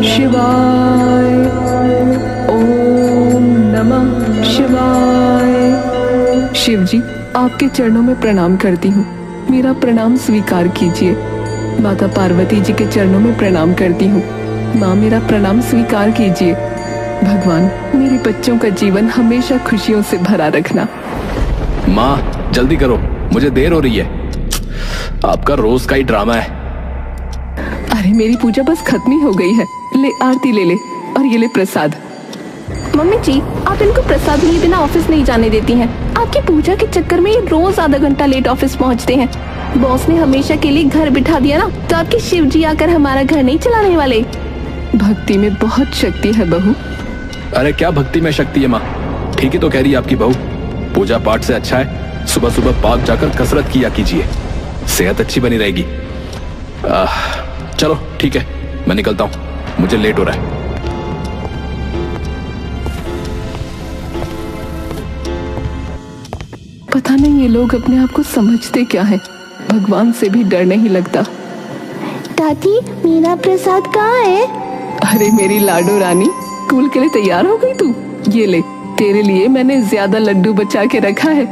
शिवाय। ओम नमः शिवाय। शिव जी, आपके चरणों में प्रणाम करती हूँ, मेरा प्रणाम स्वीकार कीजिए। माता पार्वती जी के चरणों में प्रणाम करती हूँ, माँ मेरा प्रणाम स्वीकार कीजिए। भगवान, मेरे बच्चों का जीवन हमेशा खुशियों से भरा रखना। माँ जल्दी करो, मुझे देर हो रही है। आपका रोज का ही ड्रामा है। अरे मेरी पूजा बस खत्म ही हो गई है। ले आरती ले ले, और ये ले प्रसाद। मम्मी जी, आप इनको प्रसाद लिए बिना ऑफिस नहीं जाने देती हैं। आपकी पूजा के चक्कर में ये रोज आधा घंटा लेट ऑफिस पहुंचते हैं। बॉस ने हमेशा के लिए घर बिठा दिया ना, तो आपके शिव जी आकर हमारा घर नहीं चलाने वाले। भक्ति में बहुत शक्ति है बहू। अरे क्या भक्ति में शक्ति है माँ? ठीक ही तो कह रही है आपकी बहू। पूजा पाठ से अच्छा है सुबह सुबह पार्क जाकर कसरत किया कीजिए, सेहत अच्छी बनी रहेगी। चलो ठीक है, मैं निकलता हूँ, मुझे लेट हो रहा है। पता नहीं ये लोग अपने आप को समझते क्या है, भगवान से भी डर नहीं लगता। दादी, मेरा प्रसाद कहाँ है? अरे मेरी लाडो रानी, स्कूल के लिए तैयार हो गई तू? ये ले, तेरे लिए मैंने ज्यादा लड्डू बचा के रखा है।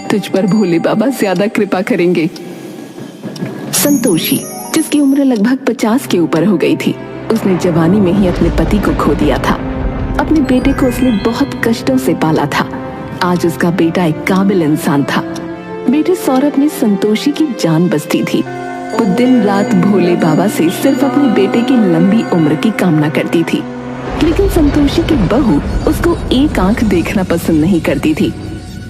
तुझ पर भोले बाबा ज्यादा कृपा करेंगे। संतोषी, जिसकी उम्र लगभग 50 के ऊपर हो गई थी, उसने जवानी में ही अपने पति को खो दिया था। अपने बेटे को उसने बहुत कष्टों से पाला था। आज उसका बेटा एक काबिल इंसान था। बेटे सौरभ में संतोषी की जान बसती थी। वो दिन रात भोले बाबा से सिर्फ अपने बेटे की लंबी उम्र की कामना करती थी। लेकिन संतोषी की बहू उसको एक आंख देखना पसंद नहीं करती थी,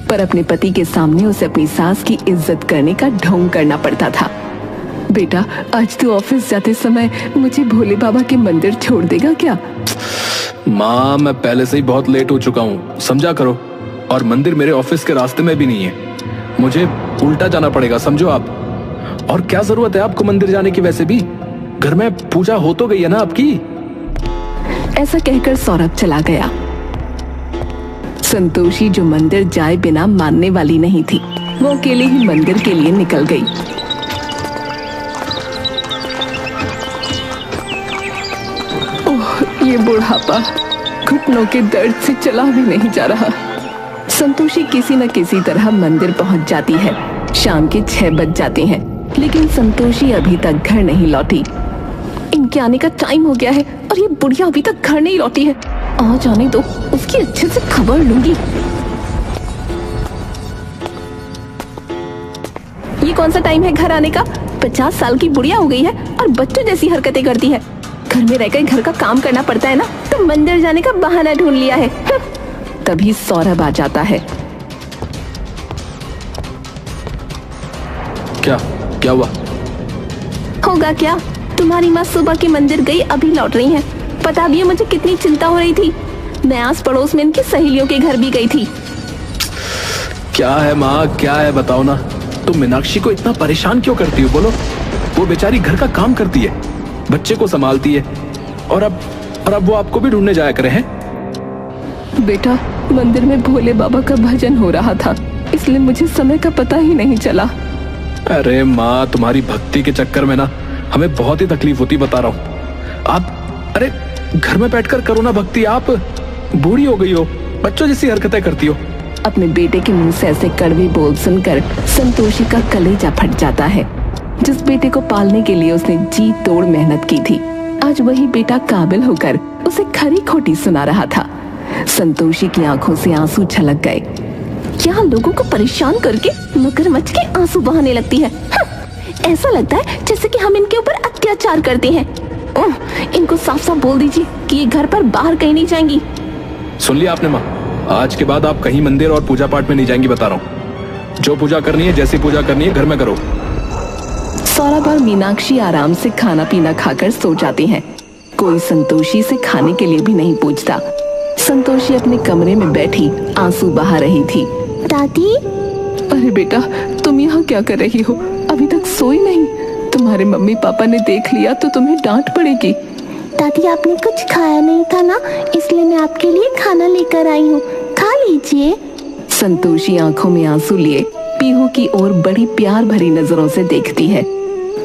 पर अपने पति के सामने उसे अपनी सास की इज्जत करने का ढोंग करना पड़ता था। बेटा, आज तू ऑफिस जाते समय मुझे भोले बाबा के मंदिर छोड़ देगा क्या? माँ, मैं पहले से ही बहुत लेट हो चुका हूँ, समझा करो। और मंदिर मेरे ऑफिस के रास्ते में भी नहीं है, मुझे उल्टा जाना पड़ेगा, समझो आप। और क्या जरूरत है आपको मंदिर जाने की? वैसे भी घर में पूजा हो तो गई है ना आपकी। ऐसा कहकर सौरभ चला गया। संतोषी, जो मंदिर जाए बिना मानने वाली नहीं थी, वो अकेले ही मंदिर के लिए निकल गई। ओह, ये बुढ़ापा, घुटनों के दर्द से चला भी नहीं जा रहा। संतोषी किसी न किसी तरह मंदिर पहुंच जाती है। शाम के 6 बज जाते हैं, लेकिन संतोषी अभी तक घर नहीं लौटी। इनके आने का टाइम हो गया है और ये बुढ़िया अभी तक घर नहीं लौटी है। आ जाने दो, उसकी अच्छे से खबर लूंगी। ये कौन सा टाइम है घर आने का? 50 साल की बुढ़िया हो गई है और बच्चों जैसी हरकतें करती है। घर में रहकर घर का काम करना पड़ता है ना, तो मंदिर जाने का बहाना ढूंढ लिया है। तभी सौरभ आ जाता है। क्या क्या हुआ? होगा क्या, तुम्हारी माँ सुबह के मंदिर गई, अभी लौट रही है। पता भी है मुझे कितनी चिंता हो रही थी। मैं आस पड़ोस में इनकी सहेलियों के घर भी गई थी। क्या है माँ, क्या है बताओ ना। तुम मीनाक्षी को इतना परेशान क्यों करती हो? बोलो। वो बेचारी घर का काम करती है, बच्चे को संभालती है, और अब वो आपको भी ढूंढने जाया करे हैं। बेटा, मंदिर में भोले बाबा का भजन हो रहा था, इसलिए मुझे समय का पता ही नहीं चला। अरे माँ, तुम्हारी भक्ति के चक्कर में ना हमें बहुत ही तकलीफ होती, बता रहा हूँ। आप अरे घर में बैठकर करो ना भक्ति। आप बूढ़ी हो गई हो, बच्चों जैसी हरकतें करती हो। अपने बेटे के मुंह से ऐसे कड़वे बोल सुनकर संतोषी का कलेजा फट जाता है। जिस बेटे को पालने के लिए उसने जी तोड़ मेहनत की थी, आज वही बेटा काबिल होकर उसे खरी खोटी सुना रहा था। संतोषी की आंखों से आंसू छलक गए। यहाँ लोगों को परेशान करके मगरमच्छ के आंसू बहाने लगती है। ऐसा लगता है जैसे कि हम इनके ऊपर अत्याचार करते हैं। इनको साफ साफ बोल दीजिए कि ये घर पर बाहर कहीं नहीं जाएंगी। सुन लिया आपने माँ, आज के बाद आप कहीं मंदिर और पूजा पाठ में नहीं जाएंगी, बता रहा हूँ। जो पूजा करनी है, जैसी पूजा करनी है, घर में करो। सौरभ और मीनाक्षी आराम से खाना पीना खाकर सो जाते हैं। कोई संतोषी से खाने के लिए भी नहीं पूछता। संतोषी अपने कमरे में बैठी आंसू बहा रही थी। दादी, अरे बेटा, तुम यहाँ क्या कर रही हो? अभी तक सोई नहीं? तुम्हारे मम्मी पापा ने देख लिया तो तुम्हें डांट पड़ेगी। दादी, आपने कुछ खाया नहीं था ना, इसलिए मैं आपके लिए खाना लेकर आई हूँ, खा लीजिए। संतोषी आंखों में आंसू लिए पीहू की ओर बड़ी प्यार भरी नजरों से देखती है।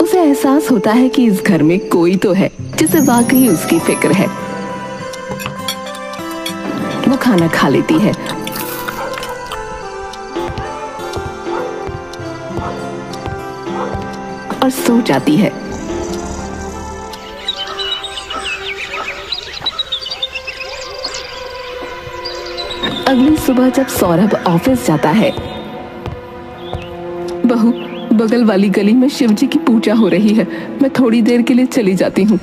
उसे एहसास होता है कि इस घर में कोई तो है जिसे वाकई उसकी फिक्र है। वो खाना खा लेती है और सो जाती है। अगली सुबह जब सौरभ ऑफिस जाता है, बहू, बगल वाली गली में शिवजी की पूजा हो रही है, मैं थोड़ी देर के लिए चली जाती हूँ।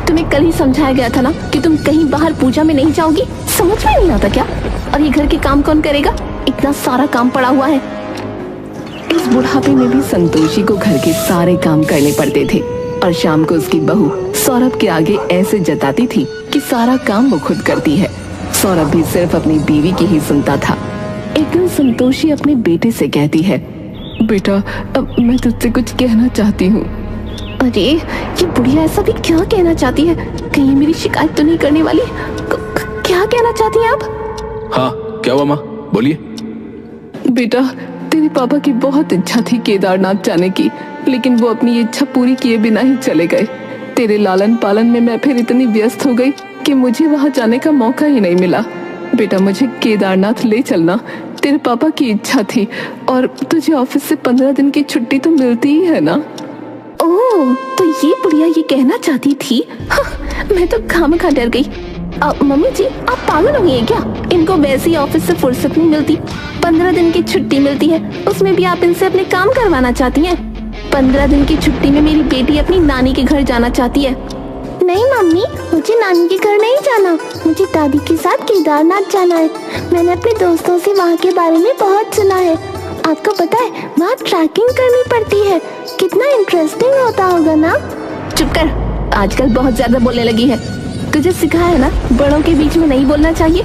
तुम्हें कल ही समझाया गया था ना कि तुम कहीं बाहर पूजा में नहीं जाओगी। समझ में नहीं आता क्या? और ये घर के काम कौन करेगा? इतना सारा काम पड़ा हुआ है। इस बुढ़ापे में भी संतोषी को घर के सारे काम करने पड़ते थे और शाम को उसकी बहू सौरभ के आगे ऐसे जताती थी कि सारा काम वो खुद करती है। सौरभ भी सिर्फ अपनी बीवी की ही सुनता था। एक दिन संतोषी अपने बेटे से कहती है, बेटा, अब मैं तुझसे कुछ कहना चाहती हूँ। अरे ये बुढ़िया ऐसा भी क्या कहना चाहती है? कहीं मेरी शिकायत तो नहीं करने वाली? क्या कहना चाहती हैं आप? हाँ, क्या हुआ माँ, बोलिए। बेटा, तेरे पापा की बहुत इच्छा थी केदारनाथ जाने की, लेकिन वो अपनी इच्छा पूरी किए बिना ही चले गए। तेरे लालन पालन में मैं फिर इतनी व्यस्त हो गई कि मुझे वहां जाने का मौका ही नहीं मिला। बेटा, मुझे केदारनाथ ले चलना तेरे पापा की इच्छा थी, और तुझे ऑफिस से 15 दिन की छुट्टी तो मिलती ही है ना। ओह, तो ये बुढ़िया ये कहना चाहती थी? हाँ, मैं तो खामखा डर गई। मम्मी जी, आप पागल हो गई हैं क्या? इनको वैसे ही ऑफिस से फुर्सत नहीं मिलती। 15 दिन की छुट्टी मिलती है, उसमें भी आप इनसे अपने काम करवाना चाहती हैं। 15 दिन की छुट्टी में मेरी बेटी अपनी नानी के घर जाना चाहती है। नहीं मम्मी, मुझे नानी के घर नहीं जाना, मुझे दादी के साथ केदारनाथ जाना है। मैंने अपने दोस्तों से वहाँ के बारे में बहुत सुना है। आपको पता है वहाँ ट्रैकिंग करनी पड़ती है, कितना इंटरेस्टिंग होता होगा ना? चुप कर, आजकल बहुत ज्यादा बोलने लगी है। तुझे सिखाया है ना, बड़ों के बीच में नहीं बोलना चाहिए।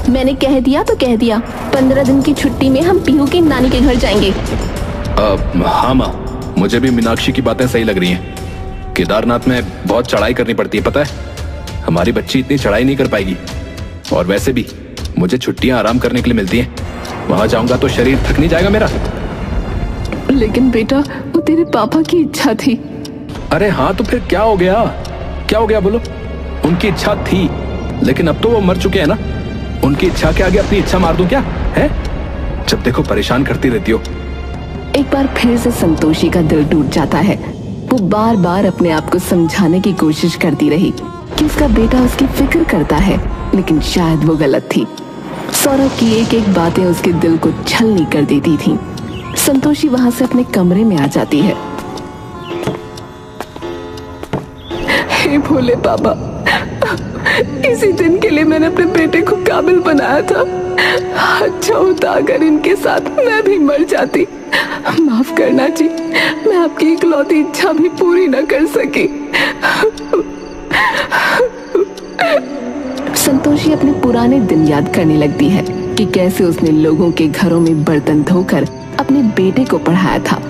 मैंने कह दिया तो कह दिया, 15 दिन की छुट्टी में हम पीहू की नानी के घर जाएंगे। हाँ माँ, मुझे भी मीनाक्षी की बातें सही लग रही हैं। केदारनाथ में बहुत चढ़ाई करनी पड़ती है, पता है। हमारी बच्ची इतनी चढ़ाई नहीं कर पाएगी, और वैसे भी मुझे छुट्टियां आराम करने के लिए मिलती हैं। वहां जाऊंगा तो शरीर थक नहीं जाएगा मेरा। लेकिन बेटा, वो तेरे पापा की इच्छा थी। अरे हाँ, तो फिर क्या हो गया? क्या हो गया बोलो? उनकी इच्छा थी, लेकिन अब तो वो मर चुके हैं ना। उनकी इच्छा के आगे अपनी इच्छा मार दूं क्या? है, जब देखो परेशान करती रहती हो। एक बार फिर से संतोषी का दिल टूट जाता है। वो बार बार अपने आप को समझाने की कोशिश करती रही कि उसका बेटा उसकी फिक्र करता है, लेकिन शायद वो गलत थी। सौरभ की एक एक बातें उसके दिल को छलनी कर देती थी। संतोषी वहां से अपने कमरे में आ जाती है। हे भोले बाबा, इसी दिन के लिए मैंने अपने बेटे को काबिल बनाया था। अच्छा होता अगर इनके साथ मैं भी मर जाती। माफ करना जी, मैं आपकी इकलौती इच्छा भी पूरी न कर सकी। संतोषी अपने पुराने दिन याद करने लगती है कि कैसे उसने लोगों के घरों में बर्तन धोकर अपने बेटे को पढ़ाया था,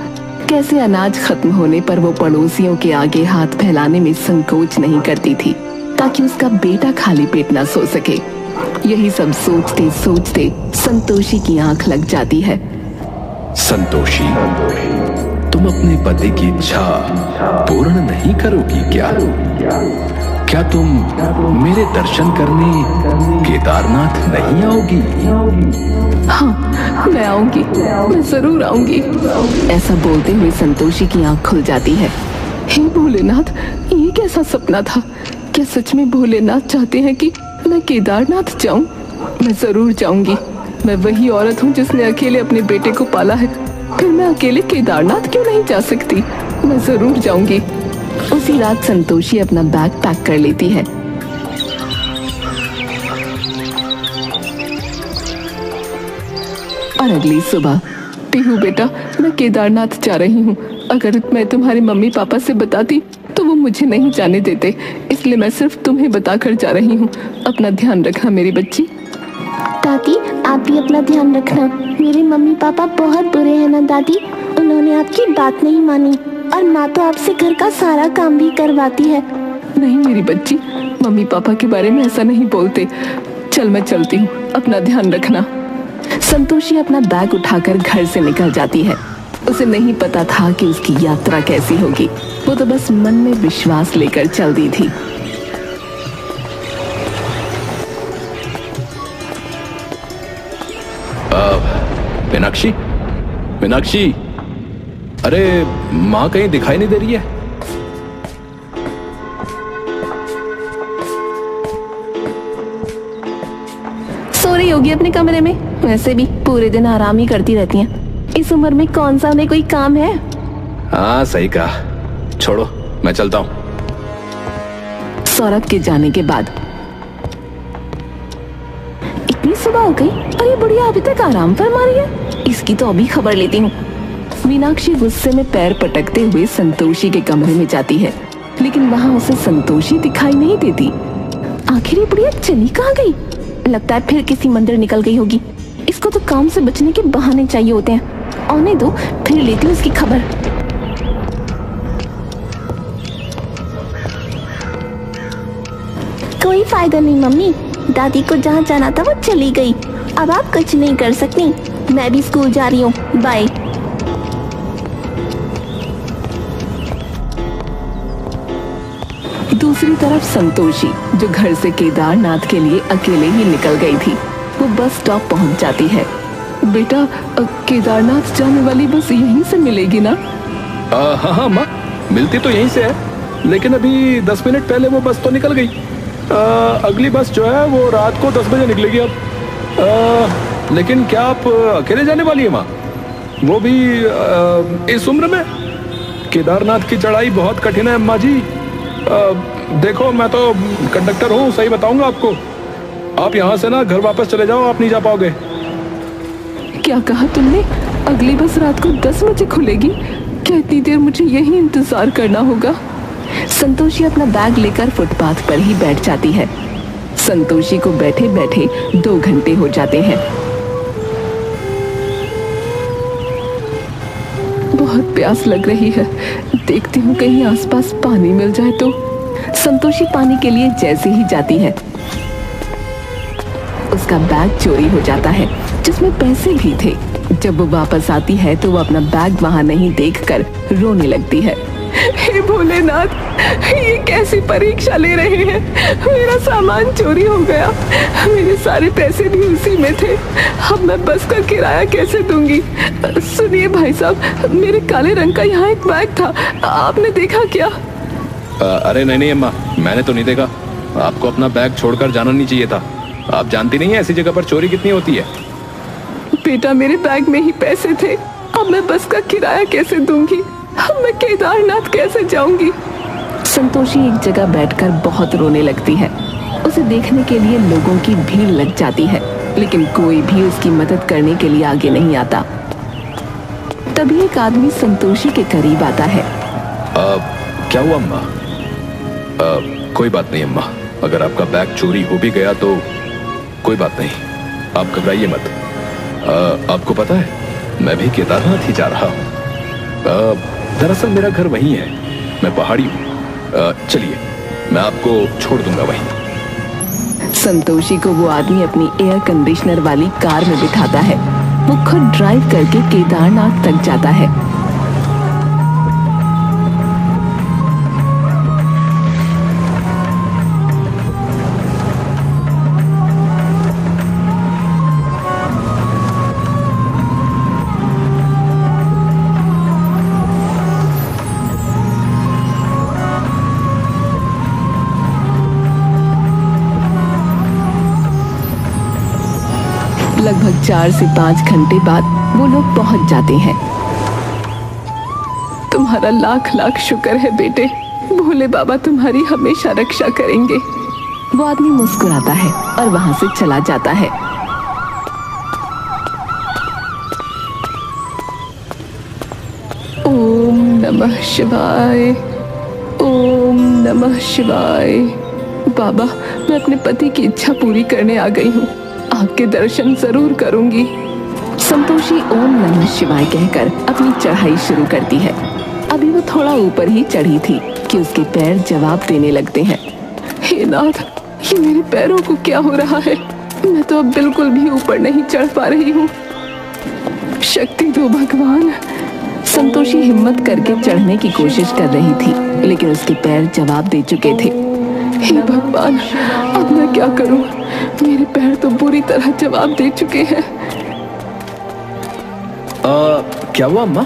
कैसे अनाज खत्म होने पर वो पड़ोसियों के आगे हाथ फैलाने में संकोच नहीं करती थी ताकि उसका बेटा खाली पेट ना सो सके। यही सब सोचते सोचते संतोषी की आंख लग जाती है। संतोषी, तुम अपने पति की इच्छा पूर्ण नहीं करोगी क्या? क्या तुम मेरे दर्शन करने केदारनाथ नहीं आओगी? हाँ, मैं आऊंगी, मैं जरूर आऊंगी। ऐसा बोलते हुए संतोषी की आंख खुल जाती है। हे भोलेनाथ, ये कैसा सपना था? क्या सच में भोलेनाथ चाहते हैं कि मैं केदारनाथ जाऊं? मैं जरूर जाऊंगी। मैं वही औरत हूँ जिसने अकेले अपने बेटे को पाला है, फिर मैं अकेले केदारनाथ क्यों नहीं जा सकती? मैं जरूर जाऊंगी। उसी रात संतोषी अपना बैग पैक कर लेती है। और अगली सुबह, पीहू बेटा, मैं केदारनाथ जा रही हूँ। अगर मैं तुम्हारे मम्मी पापा से बताती तो वो मुझे नहीं जाने देते, इसलिए मैं सिर्फ तुम्हें बताकर जा रही हूँ। अपना ध्यान रखना मेरी बच्ची। दादी, आप भी अपना ध्यान रखना। मेरे मम्मी पापा बहुत बुरे हैं ना दादी, उन्होंने आपकी बात नहीं मानी, और माँ तो आपसे घर का सारा काम भी करवाती है। नहीं मेरी बच्ची, मम्मी पापा के बारे में ऐसा नहीं बोलते। चल मैं चलती हूँ, अपना ध्यान रखना। संतोषी अपना बैग उठाकर घर से निकल जाती है। उसे नहीं पता था कि उसकी यात्रा कैसी होगी। वो तो बस मन में विश्वास लेकर चल दी थी। मीनाक्षी, मीनाक्षी, अरे माँ कहीं दिखाई नहीं दे रही है। सो रही होगी अपने कमरे में। वैसे भी पूरे दिन आराम ही करती रहती हैं। इस उम्र में कौन सा उन्हें कोई काम है। हाँ सही कहा, छोड़ो मैं चलता हूँ। सौरभ के जाने के बाद इतनी सुबह हो गई और ये बुढ़िया अभी तक आराम फरमा रही है। इसकी तो अभी खबर लेती हूँ। मीनाक्षी गुस्से में पैर पटकते हुए संतोषी के कमरे में जाती है, लेकिन वहां उसे संतोषी दिखाई नहीं देती। आखिर ये बुढ़िया चली कहाँ गई। लगता है फिर किसी मंदिर निकल गई होगी। इसको तो काम से बचने के बहाने चाहिए होते हैं। आने दो, फिर लेती हूँ इसकी खबर। कोई फायदा नहीं मम्मी, दादी को जहाँ जाना था वो चली गई। अब आप कुछ नहीं कर सकती। मैं भी स्कूल जा रही हूँ, बाय। दूसरी तरफ संतोषी, जो घर से केदारनाथ के लिए अकेले ही निकल गई थी, वो बस स्टॉप पहुंच जाती है। बेटा, केदारनाथ जाने वाली बस यहीं से मिलेगी ना? हाँ हाँ माँ, मिलती तो यहीं से है, लेकिन अभी 10 मिनट पहले वो बस तो निकल गई। अगली बस जो है वो रात को 10 बजे निकलेगी अब। लेकिन क्या आप अकेले जाने वाली है माँ? वो भी इस उम्र में? केदारनाथ की चढ़ाई बहुत कठिन है अम्मा जी। देखो मैं तो कंडक्टर हूँ, सही बताऊंगा आपको। आप यहाँ से ना घर वापस चले जाओ, आप नहीं जा पाओगे। क्या कहा तुमने? अगली बस रात को 10 बजे खुलेगी? क्या इतनी देर मुझे यही इंतजार करना होगा? संतोषी अपना बैग लेकर फुटपाथ पर ही बैठ जाती है। संतोषी को बैठे बैठे 2 घंटे हो जाते हैं। बहुत प्यास लग रही है, देखती हूँ कहीं आसपास पानी मिल जाए तो। संतोषी पानी के लिए जैसे ही जाती है, उसका बैग चोरी हो जाता है, जिसमें पैसे भी थे। जब वो वापस आती है तो वो अपना बैग वहां नहीं देखकर रोने लगती है। हे भोलेनाथ, ये कैसी परीक्षा ले रहे हैं? मेरा सामान चोरी हो गया, मेरे सारे पैसे भी उसी में थे। अब मैं बस का किराया कैसे दूंगी? सुनिए भाई साहब, मेरे काले रंग का यहाँ एक बैग था, आपने देखा क्या? अरे नहीं नहीं अम्मा, मैंने तो नहीं देखा। आपको अपना बैग छोड़कर जाना नहीं चाहिए था। आप जानती नहीं है ऐसी जगह पर चोरी कितनी होती है। बेटा, मेरे बैग में ही पैसे थे, अब मैं बस का किराया कैसे दूंगी? अब मैं केदारनाथ कैसे जाऊंगी? संतोषी एक जगह बैठकर बहुत रोने लगती है। उसे देखने के लिए लोगों की भीड़ लग जाती है, लेकिन कोई भी उसकी मदद करने के लिए आगे नहीं आता। तभी एक आदमी संतोषी के करीब आता है। क्या हुआ अम्मा? कोई बात नहीं अम्मा, अगर आपका बैग चोरी हो भी गया तो कोई बात नहीं, आप घबराइए मत। आपको पता है, मैं भी केदारनाथ ही जा रहा हूँ। दरअसल मेरा घर वहीं है, मैं पहाड़ी हूँ। चलिए मैं आपको छोड़ दूंगा वहीं। संतोषी को वो आदमी अपनी एयर कंडीशनर वाली कार में बिठाता है। वो खुद ड्राइव करके केदारनाथ तक जाता है। लगभग 4 से 5 घंटे बाद वो लोग पहुंच जाते हैं। तुम्हारा लाख लाख शुक्र है बेटे, भोले बाबा तुम्हारी हमेशा रक्षा करेंगे। वो आदमी मुस्कुराता है और वहां से चला जाता है। ओम नमः शिवाय, ओम नमः शिवाय। बाबा, मैं अपने पति की इच्छा पूरी करने आ गई हूँ, आपके दर्शन जरूर करूंगी। संतोषी ओम नमः शिवाय कहकर अपनी चढ़ाई शुरू करती है। अभी वो थोड़ा ऊपर ही चढ़ी थी कि उसके पैर जवाब देने लगते हैं। हे नाथ, ये मेरे पैरों को क्या हो रहा है? मैं तो अब बिल्कुल भी ऊपर नहीं चढ़ पा रही हूँ। शक्ति दो भगवान, संतोषी हिम्मत करके चढ़ने की कोशिश कर रही थी, लेकिन उसके पैर जवाब दे चुके थे। हे भगवान, अब मैं क्या करूं? मेरे पैर तो बुरी तरह जवाब दे चुके हैं। क्या हुआ अम्मा?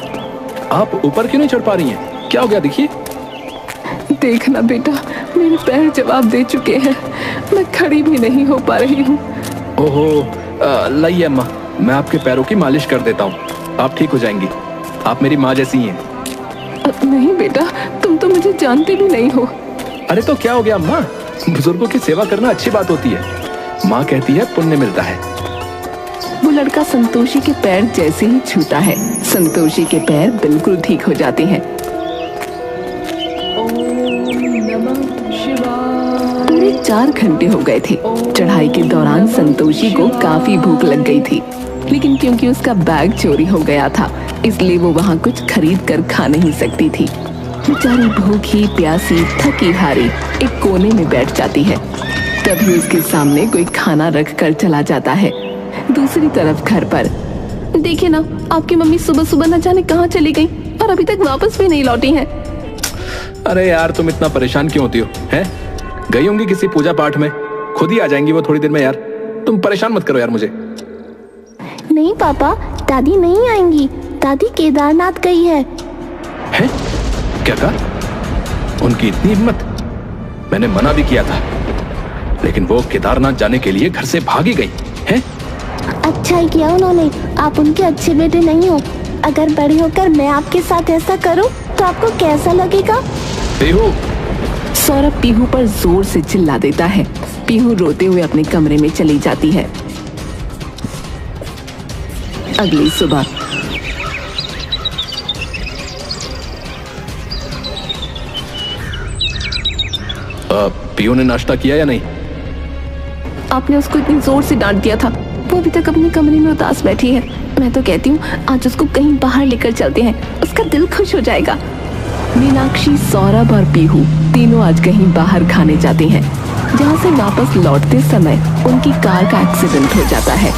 आप ऊपर क्यों नहीं चढ़ पा रही हैं? क्या हो गया? देखिए। देखना बेटा, मेरे पैर जवाब दे चुके हैं, मैं खड़ी भी नहीं हो पा रही हूँ। ओहो, लाइए अम्मा, मैं आपके पैरों की मालिश कर देता हूँ, आप ठीक हो जाएंगी। आप मेरी माँ जैसी हैं। नहीं बेटा, तुम तो मुझे जानते भी नहीं हो। अरे तो क्या हो गया अम्मा? बुजुर्गों की सेवा करना अच्छी बात होती है। माँ कहती है पुण्य मिलता है। वो लड़का संतोषी के पैर जैसे ही छूता है, संतोषी के पैर बिल्कुल ठीक हो जाते हैं। पूरे 4 घंटे हो गए थे। चढ़ाई के दौरान संतोषी को काफी भूख लग गई थी, लेकिन क्योंकि उसका बैग चोरी हो गया था, इसलिए वो वहाँ कुछ खरीद कर खा नहीं सकती थी। बेचारी भूखी प्यासी थकी हारी एक कोने में बैठ जाती है। तभी उसके सामने कोई खाना रख कर चला जाता है। दूसरी तरफ घर पर देखिए ना, आपकी मम्मी सुबह सुबह न जाने कहाँ चली गई और अभी तक वापस भी नहीं लौटी हैं। अरे यार, तुम इतना परेशान क्यों होती हो? हैं? गई होंगी किसी पूजा पाठ में, खुद ही आ जाएंगी वो थोड़ी देर में। यार तुम परेशान मत करो यार मुझे। नहीं पापा, दादी नहीं आएंगी, दादी केदारनाथ गई है। हैं? क्या कहा? उनकी इतनी हिम्मत? मैंने मना भी किया था, लेकिन वो केदारनाथ जाने के लिए घर से भागी गई हैं? अच्छा ही किया उन्होंने, आप उनके अच्छे बेटे नहीं हो। अगर बड़े होकर मैं आपके साथ ऐसा करूं तो आपको कैसा लगेगा? पीहू। सौरभ पीहू पर जोर से चिल्ला देता है। पीहू रोते हुए अपने कमरे में चली जाती है। अगली सुबह पीहू ने नाश्ता किया या नहीं? आपने उसको इतनी जोर से डांट दिया था, वो अभी तक अपने कमरे में उदास बैठी है। मैं तो कहती हूँ आज उसको कहीं बाहर लेकर चलते हैं, उसका दिल खुश हो जाएगा। मीनाक्षी, सौरभ और पीहू तीनों आज कहीं बाहर खाने जाते हैं, जहाँ से वापस लौटते समय उनकी कार का एक्सीडेंट हो जाता है।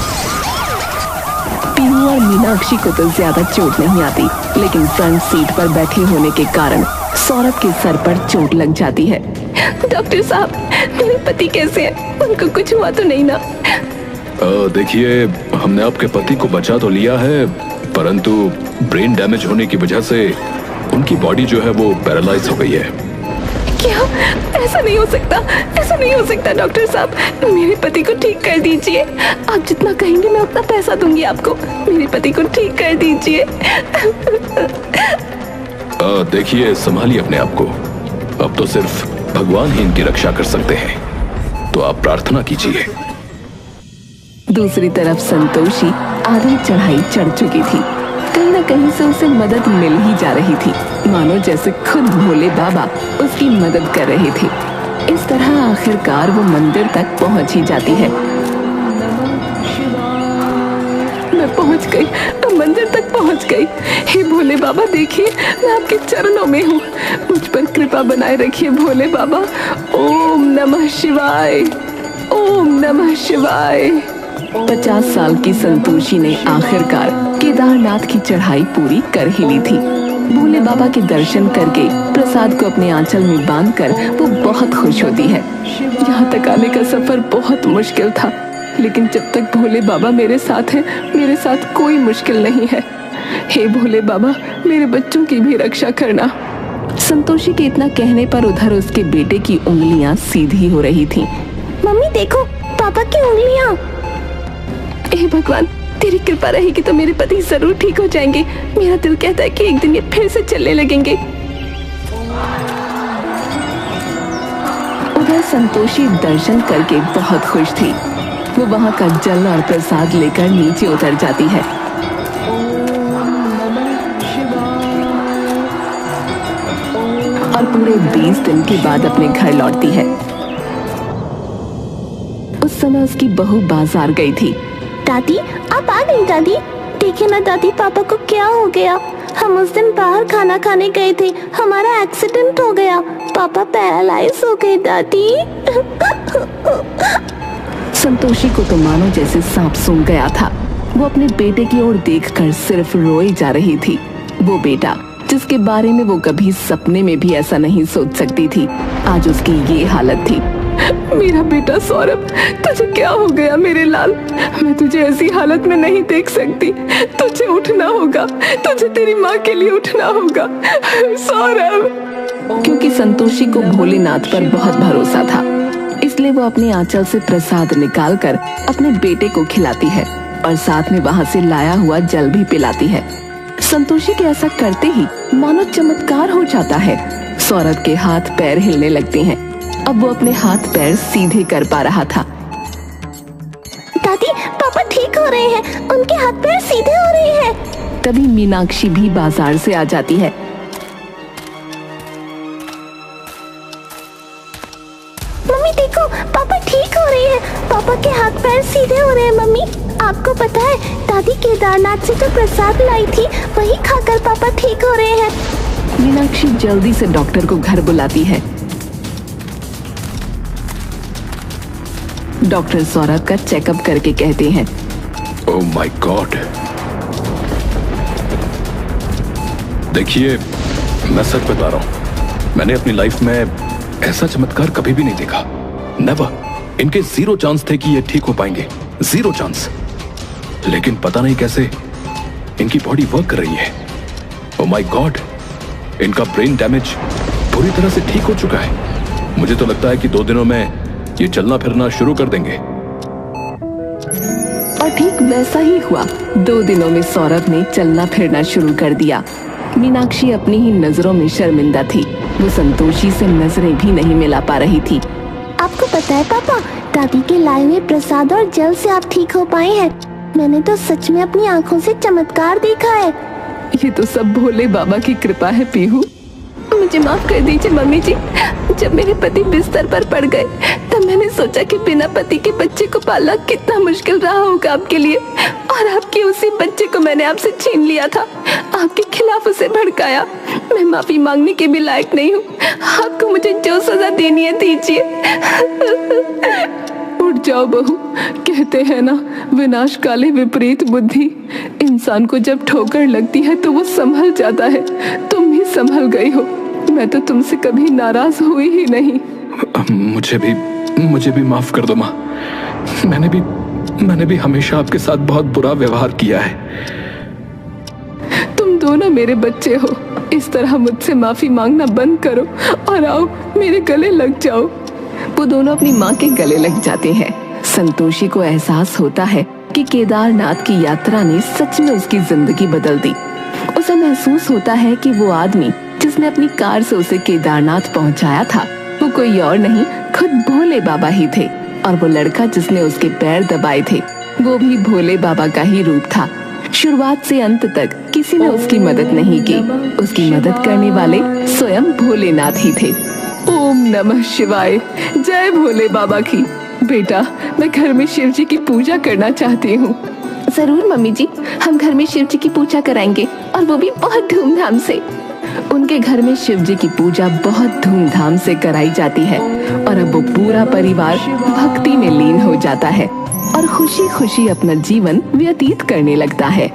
पीहू और मीनाक्षी को तो ज्यादा चोट नहीं आती, लेकिन फ्रंट सीट पर बैठे होने के कारण सौरभ के सर पर चोट लग जाती है। डॉक्टर साहब, मेरे पति कैसे हैं? उनको कुछ हुआ तो नहीं ना? देखिए, हमने आपके पति को बचा तो लिया है, परंतु ब्रेन डैमेज होने की वजह से उनकी बॉडी जो है वो पैरालाइज हो गई है। क्या? ऐसा नहीं हो सकता, ऐसा नहीं हो सकता डॉक्टर साहब, मेरे पति को ठीक कर दीजिए। आप जितना कहेंगे मैं उतना पैसा दूंगी आपको। मेरे पति को ठीक कर दीजिए। देखिए, संभालिए अपने आप को। अब तो सिर्फ भगवान ही इनकी रक्षा कर सकते हैं, तो आप प्रार्थना कीजिए। दूसरी तरफ संतोषी आधी चढ़ाई चढ़ चुकी थी। कहीं न कहीं से उसे मदद मिल ही जा रही थी, मानो जैसे खुद भोले बाबा उसकी मदद कर रहे थे। इस तरह आखिरकार वो मंदिर तक पहुंच ही जाती है। मैं पहुंच गई, मैं मंदिर तक पहुंच गई। हे भोले बाबा, देखिए मैं आपके चरणों में हूँ, मुझ पर कृपा बनाए रखिए भोले बाबा। ओम नमः शिवाय, ओम नमः शिवाय। 50 साल की संतोषी ने आखिरकार केदारनाथ की चढ़ाई पूरी कर ही ली थी। भोले बाबा के दर्शन करके प्रसाद को अपने आंचल में बांधकर वो बहुत खुश होती है। यहाँ तक आने का सफर बहुत मुश्किल था, लेकिन जब तक भोले बाबा मेरे साथ हैं, मेरे साथ कोई मुश्किल नहीं है। हे भोले बाबा, मेरे बच्चों की भी रक्षा करना। संतोषी के इतना कहने पर उधर उसके बेटे की उंगलियां सीधी हो रही थीं। मम्मी देखो, पापा की उंगलियां। हे भगवान, तेरी कृपा रहेगी तो मेरे पति जरूर ठीक हो जाएंगे। मेरा दिल कहता है कि एक दिन ये फिर से चलने लगेंगे। उधर संतोषी दर्शन करके बहुत खुश थी। वो वहाँ का जल और प्रसाद लेकर नीचे उतर जाती है। और पूरे 20 दिन के बाद अपने घर लौटती है। उस समय उसकी बहू बाजार गई थी। दादी, आप आ गई दादी? देखिए ना दादी, पापा को क्या हो गया। हम उस दिन बाहर खाना खाने गए थे, हमारा एक्सीडेंट हो गया, पापा पैरालाइज हो गए दादी। संतोषी को तो मानो जैसे सांप सूंघ गया था। वो अपने बेटे की ओर देखकर सिर्फ रोई जा रही थी। वो बेटा जिसके बारे में वो कभी सपने में भी ऐसा नहीं सोच सकती थी, आज उसकी ये हालत थी। मेरा बेटा सौरभ, तुझे क्या हो गया मेरे लाल? मैं तुझे ऐसी हालत में नहीं देख सकती। तुझे उठना होगा, तुझे तेरी माँ के लिए उठना होगा सौरभ। क्योंकि संतोषी को भोलेनाथ पर बहुत भरोसा था, इसलिए वो अपने आंचल से प्रसाद निकालकर अपने बेटे को खिलाती है और साथ में वहाँ से लाया हुआ जल भी पिलाती है। संतोषी के ऐसा करते ही मानो चमत्कार हो जाता है। सौरभ के हाथ पैर हिलने लगते हैं। अब वो अपने हाथ पैर सीधे कर पा रहा था। दादी, पापा ठीक हो रहे हैं, उनके हाथ पैर सीधे हो रहे हैं। तभी मीनाक्षी भी बाजार से आ जाती है। मम्मी देखो, पापा ठीक हो रहे हैं, पापा के हाथ पैर सीधे हो रहे हैं। मम्मी, आपको पता है दादी केदारनाथ से जो प्रसाद लाई थी वही खाकर पापा ठीक हो रहे हैं। मीनाक्षी जल्दी से डॉक्टर को घर बुलाती है। डॉक्टर सौरभ का चेकअप करके कहते हैं, ओह माय गॉड, देखिए मैं सच बता रहा हूं, मैंने अपनी लाइफ में ऐसा चमत्कार कभी भी नहीं देखा। नेवर। इनके 0 चांस थे कि ये ठीक हो पाएंगे, 0 चांस। लेकिन पता नहीं कैसे इनकी बॉडी वर्क कर रही है। ओह माय गॉड, इनका ब्रेन डैमेज पूरी तरह से ठीक हो चुका है। मुझे तो लगता है कि 2 दिनों में ये चलना फिरना शुरू कर देंगे। और ठीक वैसा ही हुआ। 2 दिनों में सौरभ ने चलना फिरना शुरू कर दिया। मीनाक्षी अपनी ही नजरों में शर्मिंदा थी। वो संतोषी से नजरें भी नहीं मिला पा रही थी। आपको पता है पापा, दादी के लाए हुए प्रसाद और जल से आप ठीक हो पाए हैं। मैंने तो सच में अपनी आंखों से चमत्कार देखा है। ये तो सब भोले बाबा की कृपा है पीहू। मुझे माफ कर दीजिए मम्मी जी। जब मेरे पति बिस्तर पर पड़ गए तब मैंने सोचा कि बिना पति के बच्चे को पालना कितना मुश्किल रहा होगा आपके लिए, और आपके उसी बच्चे को मैंने आपसे छीन लिया था, आपके खिलाफ उसे भड़काया। मैं माफी मांगने के भी लायक नहीं हूँ। आपको मुझे जो सजा देनी है दीजिए। उठ जाओ बहू, कहते हैं ना विनाशकाले विपरीत बुद्धि। इंसान को जब ठोकर लगती है तो वो संभल जाता है। तुम भी संभल गई हो। मैं तो तुमसे कभी नाराज हुई ही नहीं। मुझे भी माफ कर दो माँ। मैंने भी हमेशा आपके साथ बहुत बुरा व्यवहार किया है। तुम दोनों मेरे बच्चे हो। इस तरह मुझसे माफी मांगना बंद करो और आओ मेरे गले लग जाओ। वो दोनों अपनी माँ के गले लग जाते हैं। संतोषी को एहसास होता है कि केदारनाथ की यात्रा ने सच में उसकी जिंदगी बदल दी। उसे महसूस होता है कि वो आदमी जिसने अपनी कार से उसे केदारनाथ पहुंचाया था वो कोई और नहीं, खुद भोले बाबा ही थे। और वो लड़का जिसने उसके पैर दबाए थे वो भी भोले बाबा का ही रूप था। शुरुआत से अंत तक किसी ने उसकी मदद नहीं की। उसकी मदद करने वाले स्वयं भोलेनाथ ही थे। ओम नमः शिवाय, जय भोले बाबा की। बेटा, मैं घर में शिव जी की पूजा करना चाहती हूँ। जरूर मम्मी जी, हम घर में शिव जी की पूजा कराएंगे, और वो भी बहुत धूमधाम से। उनके घर में शिव जी की पूजा बहुत धूमधाम से कराई जाती है और अब वो पूरा परिवार भक्ति में लीन हो जाता है और खुशी खुशी अपना जीवन व्यतीत करने लगता है।